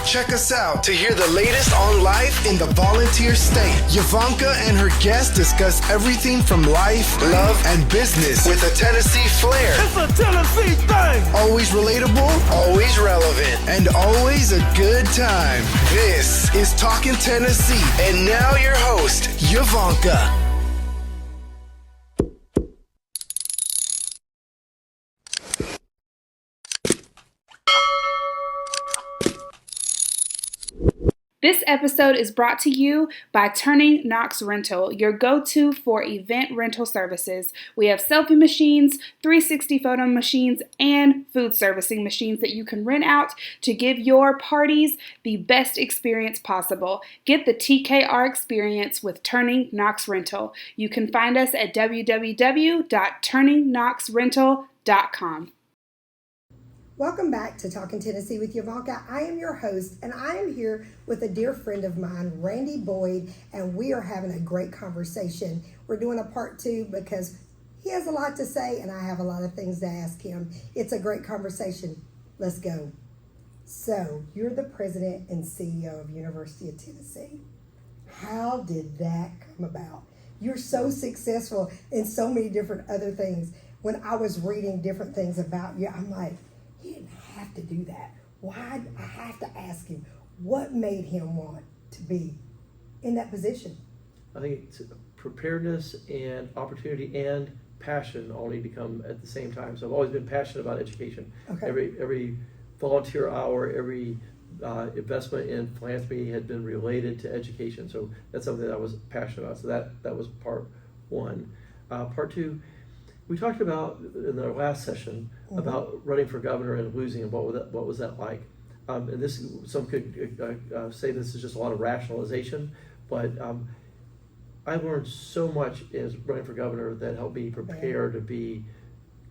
Check us out to hear the latest on life in the volunteer state. Yvonnca and her guests discuss everything from life, love, and business with a Tennessee flair. It's a Tennessee thing. Always relatable, always relevant, and always a good time. This is Talking Tennessee, and now your host, Yvonnca. This episode is brought to you by Turning Knox Rental, your go-to for event rental services. We have selfie machines, 360 photo machines, and food servicing machines that you can rent out to give your parties the best experience possible. Get the TKR experience with Turning Knox Rental. You can find us at www.turningknoxrental.com. Welcome back to Talking Tennessee with Yvonnca. I am your host, and I am here with a dear friend of mine, Randy Boyd, and we are having a great conversation. We're doing a part two because he has a lot to say, and I have a lot of things to ask him. It's a great conversation. Let's go. So, you're the president and CEO of University of Tennessee. How did that come about? You're so successful in so many different other things. When I was reading different things about you, I'm like, he didn't have to do that. Why? I have to ask him, what made him want to be in that position? I think it's preparedness and opportunity and passion all need to come at the same time. So I've always been passionate about education. Okay. Every volunteer hour, every investment in philanthropy had been related to education. So that's something that I was passionate about. So that was part one. Part two, we talked about in our last session about running for governor and losing, and what was that like? And this, some could say this is just a lot of rationalization, but I learned so much as running for governor that helped me prepare to be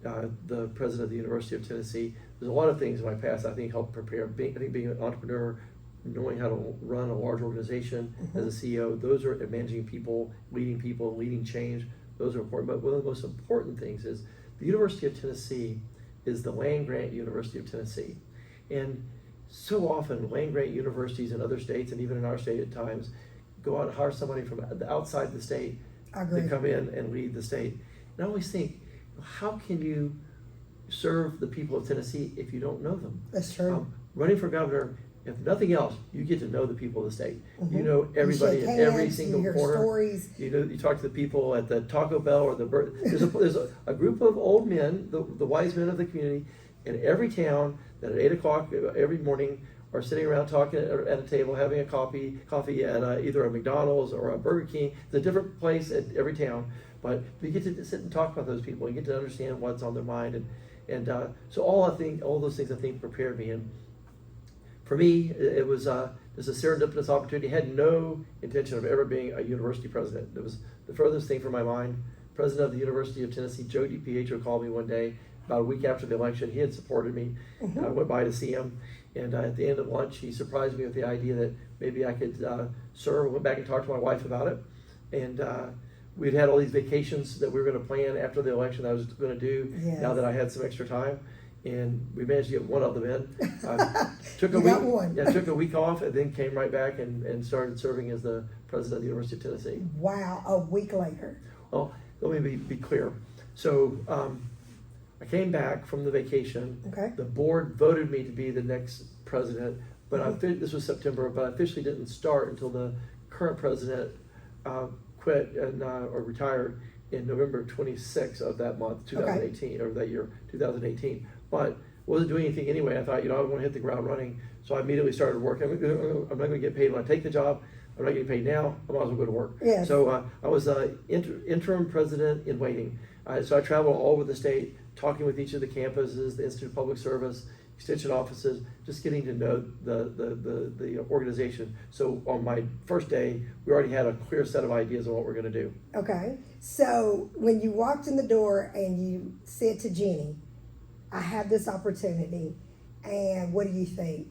the president of the University of Tennessee. There's a lot of things in my past I think helped prepare. I think being an entrepreneur, knowing how to run a large organization as a CEO, those are managing people, leading change. Those are important, but one of the most important things is the University of Tennessee is the land-grant University of Tennessee. And so often land-grant universities in other states, and even in our state at times, go out and hire somebody from outside the state to come in and lead the state. And I always think, how can you serve the people of Tennessee if you don't know them? That's true. Running for governor, if nothing else, you get to know the people of the state. You know everybody in every single corner. Stories. You know, you talk to the people at the Taco Bell or the there's a group of old men, the wise men of the community, in every town that at 8 o'clock every morning are sitting around talking at a table, having a coffee at either a McDonald's or a Burger King. It's a different place at every town, but you get to sit and talk about those people and get to understand what's on their mind, and so all those things I think prepared me. And for me, it was a serendipitous opportunity. I had no intention of ever being a university president. It was the furthest thing from my mind. President of the University of Tennessee, Joe DiPietro, called me one day about a week after the election. He had supported me. I went by to see him, and at the end of lunch, he surprised me with the idea that maybe I could serve. I went back and talked to my wife about it, and we'd had all these vacations that we were going to plan after the election that I was going to do. Yes. Now that I had some extra time. And we managed to get one of them in. Took a week off, and then came right back and started serving as the president of the University of Tennessee. Wow, a week later. Well, let me be clear. So I came back from the vacation. Okay. The board voted me to be the next president, but this was September, but I officially didn't start until the current president quit and or retired in November 26th of that month, 2018, or that year, 2018. But wasn't doing anything anyway. I thought, I want to hit the ground running. So I immediately started working. I'm not going to get paid when I take the job. I'm not getting paid now. I might as well go to work. Yes. So I was interim president in waiting. So I traveled all over the state, talking with each of the campuses, the Institute of Public Service, extension offices, just getting to know the organization. So on my first day, we already had a clear set of ideas on what we're going to do. Okay. So when you walked in the door and you said to Jenny, I have this opportunity, and what do you think?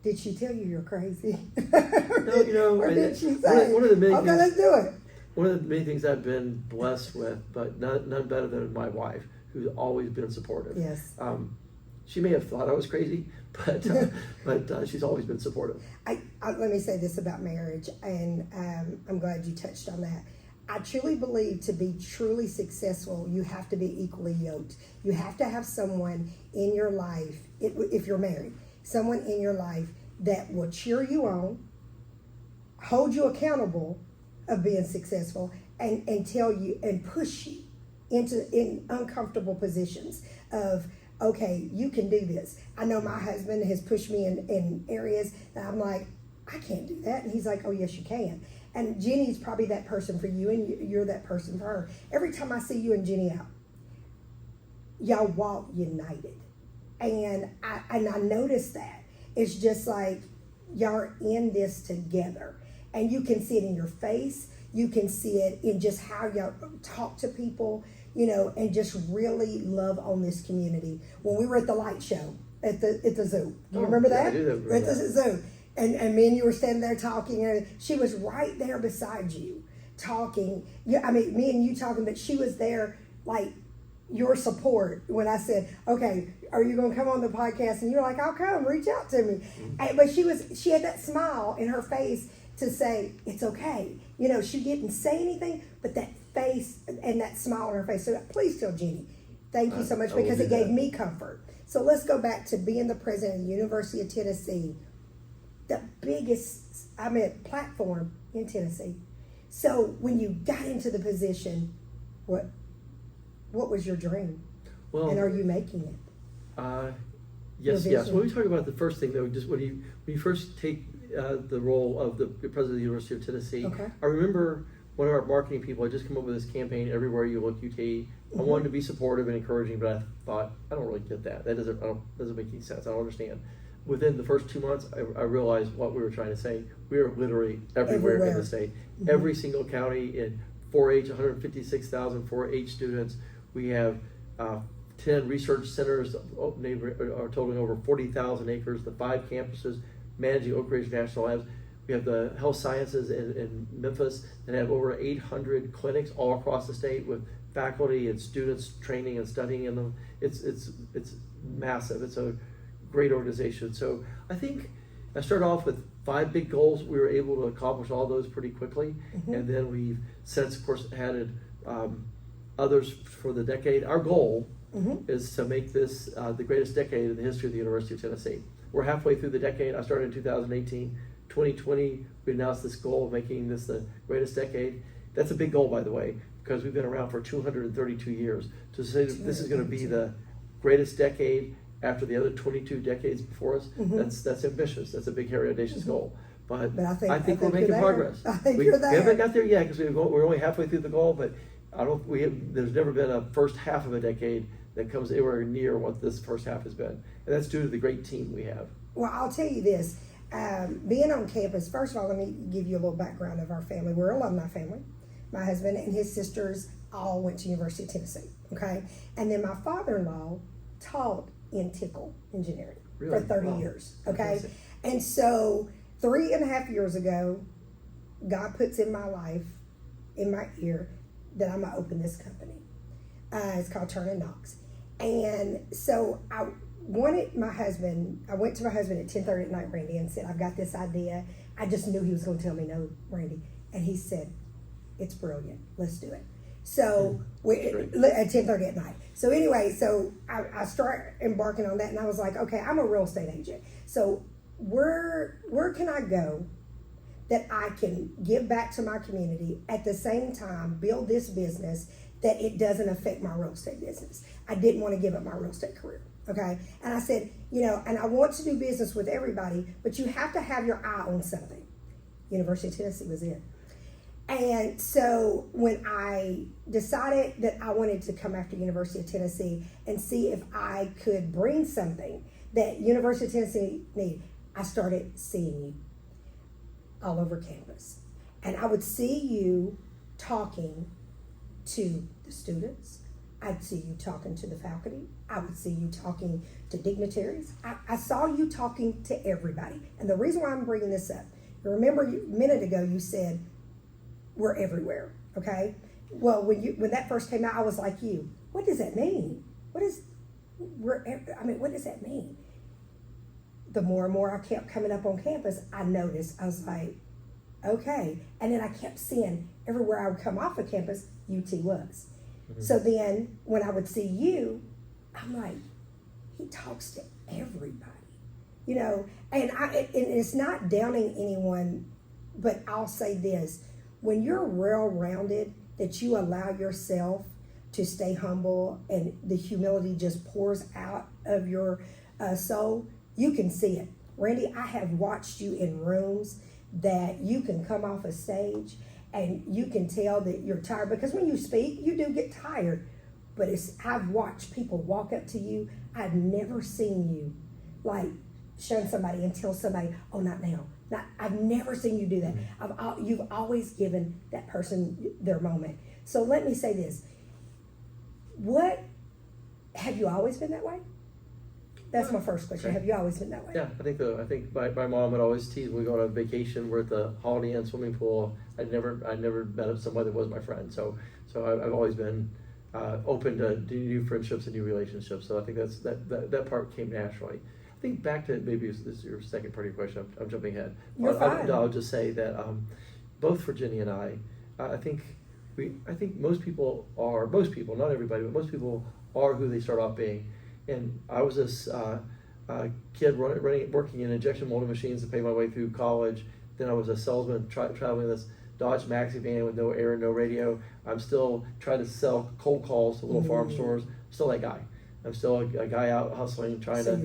Did she tell you you're crazy? No, or did she say, one of the many okay, things, let's do it? One of the many things I've been blessed with, but none better than my wife, who's always been supportive. Yes. She may have thought I was crazy, but she's always been supportive. Let me say this about marriage, and I'm glad you touched on that. I truly believe to be truly successful, you have to be equally yoked. You have to have someone in your life, if you're married, someone in your life that will cheer you on, hold you accountable of being successful, and tell you and push you in uncomfortable positions of, okay, you can do this. I know my husband has pushed me in areas that I'm like, I can't do that. And he's like, oh, yes, you can. And Jenny's probably that person for you, and you're that person for her. Every time I see you and Jenny out, y'all walk united. And I noticed that. It's just like y'all are in this together. And you can see it in your face. You can see it in just how y'all talk to people, and just really love on this community. When we were at the light show at the zoo, do you remember that? I do remember at the that. zoo, and me and you were standing there talking, and she was right there beside you talking. Yeah, me and you talking, but she was there like your support when I said, okay, are you going to come on the podcast? And you're like, I'll come, reach out to me. Mm-hmm. But she had that smile in her face to say, it's okay. She didn't say anything, but that face and that smile on her face. So please tell Jenny, thank you so much, I will because do it gave that. me comfort. So let's go back to being the president of the University of Tennessee, the biggest, platform in Tennessee. So when you got into the position, what was your dream? Well, And are you making it? Yes. Your When we vision. talk about the first thing, though, just when you first take the role of the president of the University of Tennessee, Okay. I remember one of our marketing people had just come up with this campaign, Everywhere You Look UT. I wanted to be supportive and encouraging, but I thought, I don't really get that. That doesn't make any sense. I don't understand. Within the first 2 months, I realized what we were trying to say. We are literally everywhere in the state. Mm-hmm. Every single county in 4-H, 156,000 4-H students. We have 10 research centers are totaling over 40,000 acres, the 5 campuses managing Oak Ridge National Labs. We have the health sciences in Memphis that have over 800 clinics all across the state with faculty and students training and studying in them. It's massive. It's a great organization. So I think I started off with 5 big goals. We were able to accomplish all those pretty quickly. Mm-hmm. And then we've since, of course, added others for the decade. Our goal is to make this the greatest decade in the history of the University of Tennessee. We're halfway through the decade. I started in 2018. 2020, we announced this goal of making this the greatest decade. That's a big goal, by the way, because we've been around for 232 years. To say that this is going to be the greatest decade after the other 22 decades before us, that's ambitious. That's a big, hairy, audacious goal. But I think we're making you're there. progress. I think we you're there. haven't got there yet because we're only halfway through the goal, but there's never been a first half of a decade that comes anywhere near what this first half has been. And that's due to the great team we have. Well, I'll tell you this. Being on campus, first of all, let me give you a little background of our family. We're an alumni family. My husband and his sisters all went to University of Tennessee, okay? And then my father-in-law taught in Tickle Engineering Really? for 30 Wow. years, okay? Fantastic. And so 3.5 years ago, God puts in my life, in my ear, that I'm going to open this company. It's called Turn & Knox. And so I went to my husband at 10:30 at night, Randy, and said, I've got this idea. I just knew he was going to tell me no, Randy. And he said, it's brilliant. Let's do it. So at 10:30 at night. So anyway, I start embarking on that, and I was like, okay, I'm a real estate agent. So where can I go that I can give back to my community at the same time build this business that it doesn't affect my real estate business? I didn't want to give up my real estate career. Okay. And I said, and I want to do business with everybody, but you have to have your eye on something. University of Tennessee was it. And so when I decided that I wanted to come after University of Tennessee and see if I could bring something that University of Tennessee needed, I started seeing you all over campus. And I would see you talking to the students. I'd see you talking to the faculty. I would see you talking to dignitaries. I saw you talking to everybody. And the reason why I'm bringing this up, you remember a minute ago you said, we're everywhere, okay? Well, when that first came out, I was like you. What does that mean? what does that mean? The more and more I kept coming up on campus, I noticed, I was like, okay. And then I kept seeing everywhere I would come off of campus, UT was. Mm-hmm. So then when I would see you, I'm like, he talks to everybody, and it's not downing anyone, but I'll say this, when you're well-rounded, that you allow yourself to stay humble and the humility just pours out of your soul, you can see it. Randy, I have watched you in rooms that you can come off a stage and you can tell that you're tired, because when you speak, you do get tired. But I've watched people walk up to you. I've never seen you like shun somebody and tell somebody, oh, not now. I've never seen you do that. You've always given that person their moment. So let me say this. Have you always been that way? That's my first question. Have you always been that way? Yeah, I think my mom would always tease when we go on a vacation. We're at the Holiday Inn swimming pool. I never met somebody that was my friend. So I've always been open to new friendships and new relationships. So I think that part came naturally. I think back to maybe this is your second part of your question. I'm jumping ahead. You're fine. I'll just say that both Virginia and I think most people, not everybody, but most people are who they start off being. And I was this kid working in injection molding machines to pay my way through college. Then I was a salesman traveling this Dodge Maxi van with no air and no radio. I'm still trying to sell cold calls to little farm stores. I'm still that guy. I'm still a guy out hustling, trying to.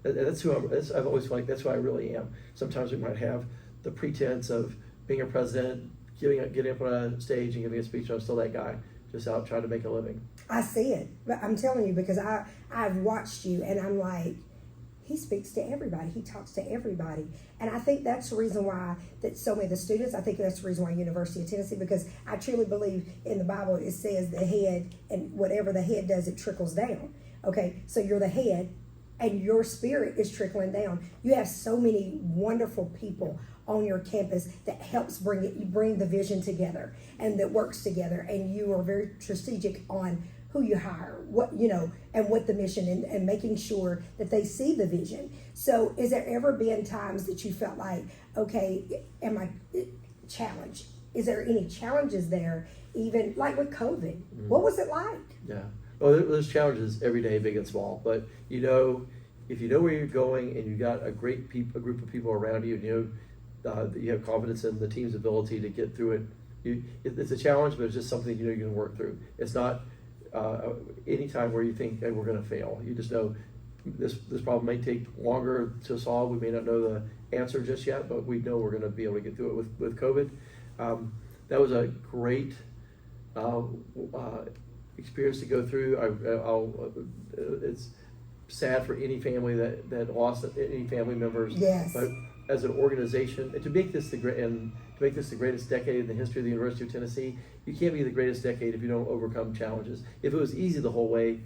That's who I've always felt like that's who I really am. Sometimes we might have the pretense of being a president, getting up on a stage and giving a speech. I'm still that guy, just out trying to make a living. I see it, but I'm telling you, because I've watched you, and I'm like, he speaks to everybody. He talks to everybody. And I think that's the reason why that so many of the students, I think that's the reason why University of Tennessee, because I truly believe in the Bible, it says the head, and whatever the head does, it trickles down. Okay, so you're the head, and your spirit is trickling down. You have so many wonderful people on your campus that helps bring the vision together, and that works together, and you are very strategic on who you hire, and what the mission, and making sure that they see the vision. So is there ever been times that you felt like, okay, am I challenged? Is there any challenges there, even like with COVID? Mm-hmm. What was it like? Yeah, well, there's challenges every day, big and small, but if you know where you're going and you got a group of people around you, and that you have confidence in the team's ability to get through it, it's a challenge, but it's just something you can work through. It's not any time where you think, hey, we're going to fail. You just know this problem may take longer to solve. We may not know the answer just yet, but we know we're going to be able to get through it with COVID. That was a great experience to go through. It's sad for any family that lost any family members. Yes. But as an organization, and to make this the greatest decade in the history of the University of Tennessee, you can't be the greatest decade if you don't overcome challenges. If it was easy the whole way,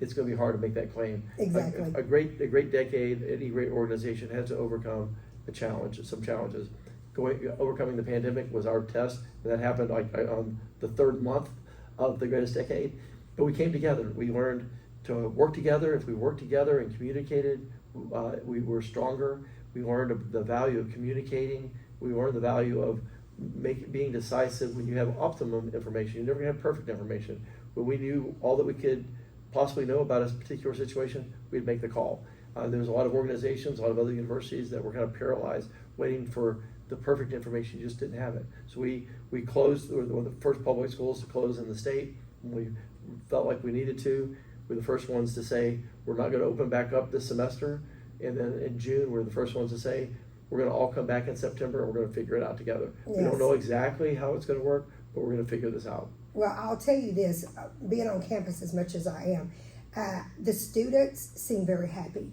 it's going to be hard to make that claim. Exactly. A great decade, any great organization has to overcome some challenges. Overcoming the pandemic was our test, and that happened on the third month of the greatest decade. But we came together. We learned to work together. If we worked together and communicated, we were stronger. We learned the value of communicating. We learned the value of being decisive when you have optimum information. You're never going to have perfect information. When we knew all that we could possibly know about a particular situation, we'd make the call. There was a lot of organizations, a lot of other universities that were kind of paralyzed, waiting for the perfect information. You just didn't have it. So we closed, we were one of the first public schools to close in the state. We felt like we needed to. We're the first ones to say we're not going to open back up this semester. And then in June, we're the first ones to say we're going to all come back in September and we're going to figure it out together. Yes. We don't know exactly how it's going to work, but we're going to figure this out. Well, I'll tell you this, being on campus as much as I am, the students seem very happy.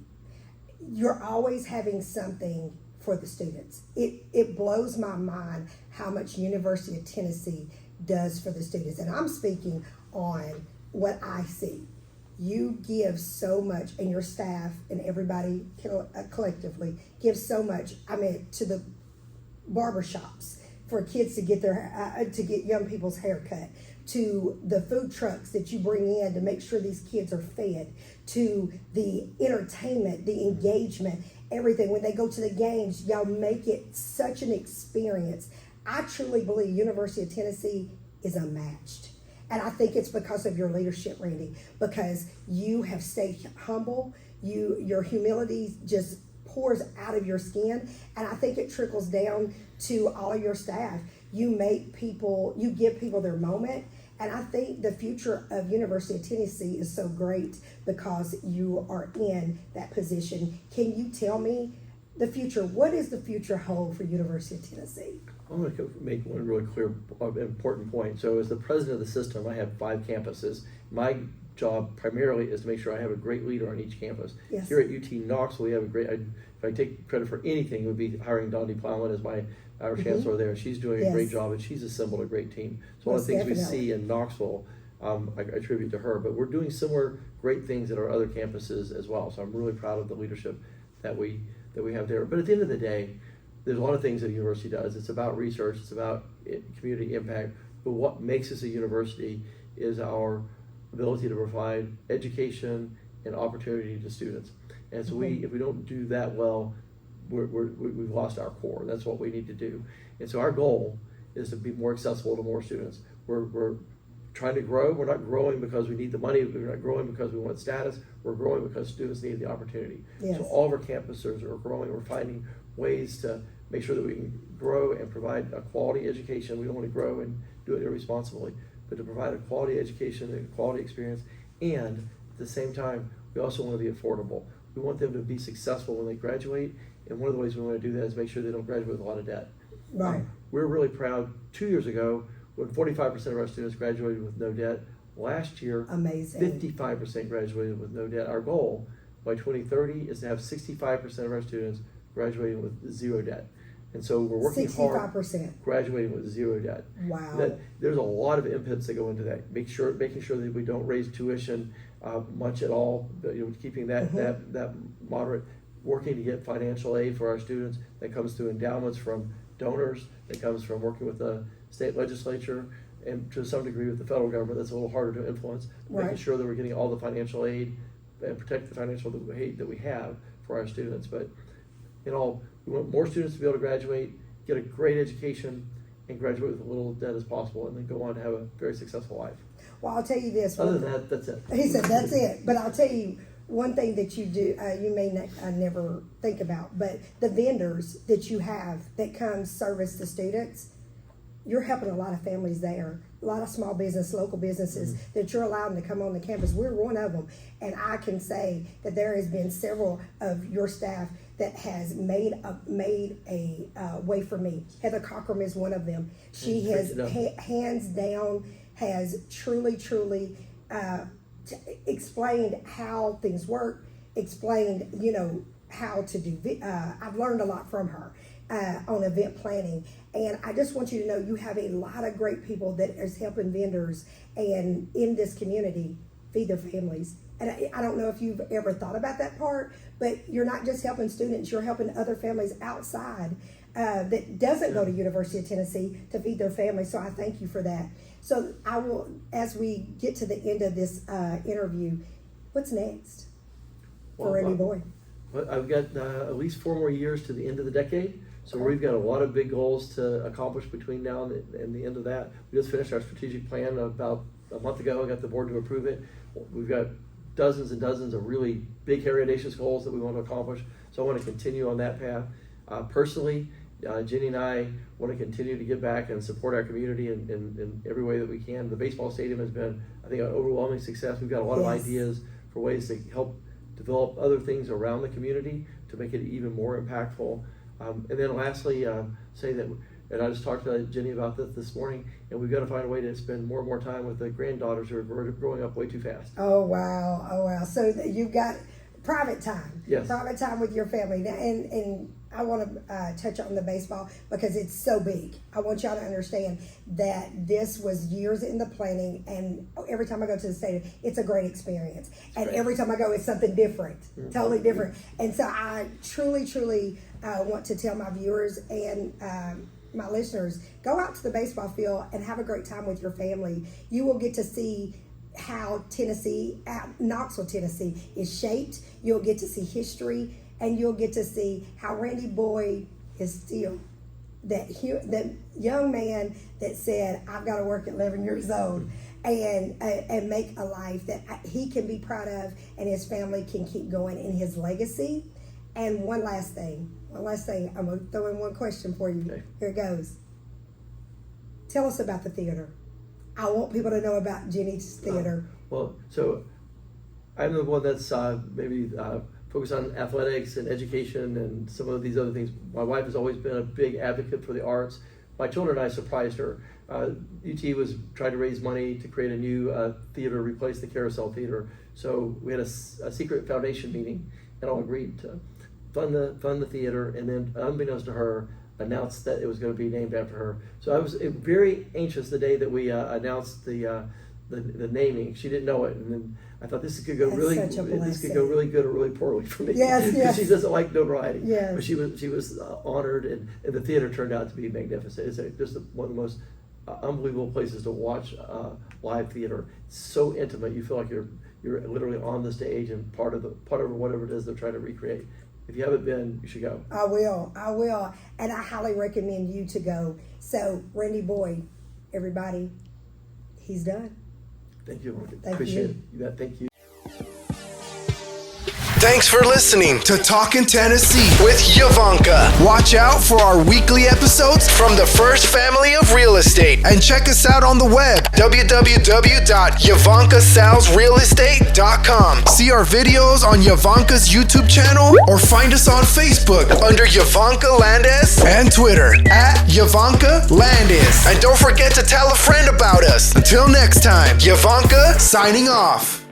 You're always having something for the students. It blows my mind how much University of Tennessee does for the students. And I'm speaking on what I see. You give so much, and your staff and everybody collectively gives so much. I mean, to the barbershops for kids to get to get young people's hair cut. to the food trucks that you bring in to make sure these kids are fed, to the entertainment, the engagement, everything. When they go to the games, y'all make it such an experience. I truly believe University of Tennessee is unmatched. And I think it's because of your leadership, Randy, because you have stayed humble. Your humility just pours out of your skin. And I think it trickles down to all of your staff. You give people their moment. And I think the future of University of Tennessee is so great because you are in that position. Can you tell me the future? What is the future hold for University of Tennessee? I'm going to make one really clear, important point. So as the president of the system, I have 5 campuses. My job primarily is to make sure I have a great leader on each campus. Yes. Here at UT Knoxville, we have a great, if I take credit for anything, it would be hiring Dondi Plowman as our chancellor there. She's doing a great job, and she's assembled a great team. So all the things we see in Knoxville, I attribute to her. But we're doing similar great things at our other campuses as well. So I'm really proud of the leadership that we have there. But at the end of the day, there's a lot of things that a university does. It's about research, it's about community impact, but what makes us a university is our ability to provide education and opportunity to students. And so if we don't do that well, we've lost our core. That's what we need to do. And so our goal is to be more accessible to more students. We're trying to grow. We're not growing because we need the money. We're not growing because we want status. We're growing because students need the opportunity. Yes. So all of our campuses are growing. We're finding ways to make sure that we can grow and provide a quality education. We don't want to grow and do it irresponsibly, but to provide a quality education and a quality experience. And at the same time, we also want to be affordable. We want them to be successful when they graduate. And one of the ways we want to do that is make sure they don't graduate with a lot of debt. Right. We're really proud 2 years ago when 45% of our students graduated with no debt. Last year, Amazing. 55% graduated with no debt. Our goal by 2030 is to have 65% of our students graduating with zero debt. And so we're working 65%. hard graduating with zero debt. Wow. There's a lot of inputs that go into that. Making sure that we don't raise tuition much at all. But, keeping that moderate. Working to get financial aid for our students that comes through endowments from donors, that comes from working with the state legislature, and to some degree with the federal government. That's a little harder to influence. Right. Making sure that we're getting all the financial aid and protect the financial aid that we have for our students. But in all, we want more students to be able to graduate, get a great education, and graduate with as little debt as possible, and then go on to have a very successful life. Well, I'll tell you this. Other than that, that's it. He said, that's it. But I'll tell you one thing that you do, you may never think about, but the vendors that you have that come service the students, you're helping a lot of families there, a lot of small business, local businesses that you're allowing to come on the campus. We're one of them. And I can say that there has been several of your staff that has made a way for me. Heather Cockrum is one of them. She has hands down has truly explained how things work, explained how to do. I've learned a lot from her on event planning, and I just want you to know you have a lot of great people that is helping vendors and in this community feed their families. And I don't know if you've ever thought about that part, but you're not just helping students, you're helping other families outside that doesn't go to University of Tennessee to feed their families. So I thank you for that. So I will, as we get to the end of this interview, what's next for Randy Boyd? Well, I've got at least 4 more years to the end of the decade. So we've got a lot of big goals to accomplish between now and the end of that. We just finished our strategic plan about a month ago. I got the board to approve it. We've got dozens and dozens of really big, hairy, audacious goals that we want to accomplish. So I want to continue on that path. Personally, Jenny and I want to continue to give back and support our community in every way that we can. The baseball stadium has been, I think, an overwhelming success. We've got a lot of ideas for ways to help develop other things around the community to make it even more impactful. And then lastly, say that, and I just talked to Jenny about this morning, and we've got to find a way to spend more and more time with the granddaughters who are growing up way too fast. Oh, wow. So you've got private time. Yes. Private time with your family. Now, and I want to touch on the baseball because it's so big. I want y'all to understand that this was years in the planning, and every time I go to the stadium, it's a great experience. And every time I go, it's something different, totally different. And so I truly want to tell my viewers and my listeners, go out to the baseball field and have a great time with your family. You will get to see how Knoxville, Tennessee is shaped. You'll get to see history, and you'll get to see how Randy Boyd is still that young man that said, I've got to work at 11 years old and make a life that he can be proud of, and his family can keep going in his legacy. And one last thing. I'm going to throw in one question for you. Okay. Here it goes. Tell us about the theater. I want people to know about Jenny's theater. So I'm the one that's maybe focused on athletics and education and some of these other things. My wife has always been a big advocate for the arts. My children and I surprised her. UT was trying to raise money to create a new theater, replace the Carousel Theater. So we had a secret foundation meeting and all agreed to fund the theater, and then unbeknownst to her, announced that it was going to be named after her. So I was very anxious the day that we announced the naming. She didn't know it, and then I thought this could go really good or really poorly for me. Yes. She doesn't like notoriety. Yes. But she was honored, and the theater turned out to be magnificent. It's just one of the most unbelievable places to watch live theater. It's so intimate. You feel like you're literally on the stage and part of whatever it is they're trying to recreate. If you haven't been, you should go. I will. And I highly recommend you to go. So, Randy Boyd, everybody, he's done. Thank you. Thank Appreciate you. it. Thank you. Thanks for listening to Talkin' Tennessee with Yvonnca. Watch out for our weekly episodes from the First Family of Real Estate, and check us out on the web, www.yvoncasalesrealestate.com. See our videos on Yvonca's YouTube channel, or find us on Facebook under Yvonnca Landes and Twitter @Yvonnca Landes. And don't forget to tell a friend about us. Until next time, Yvonnca signing off.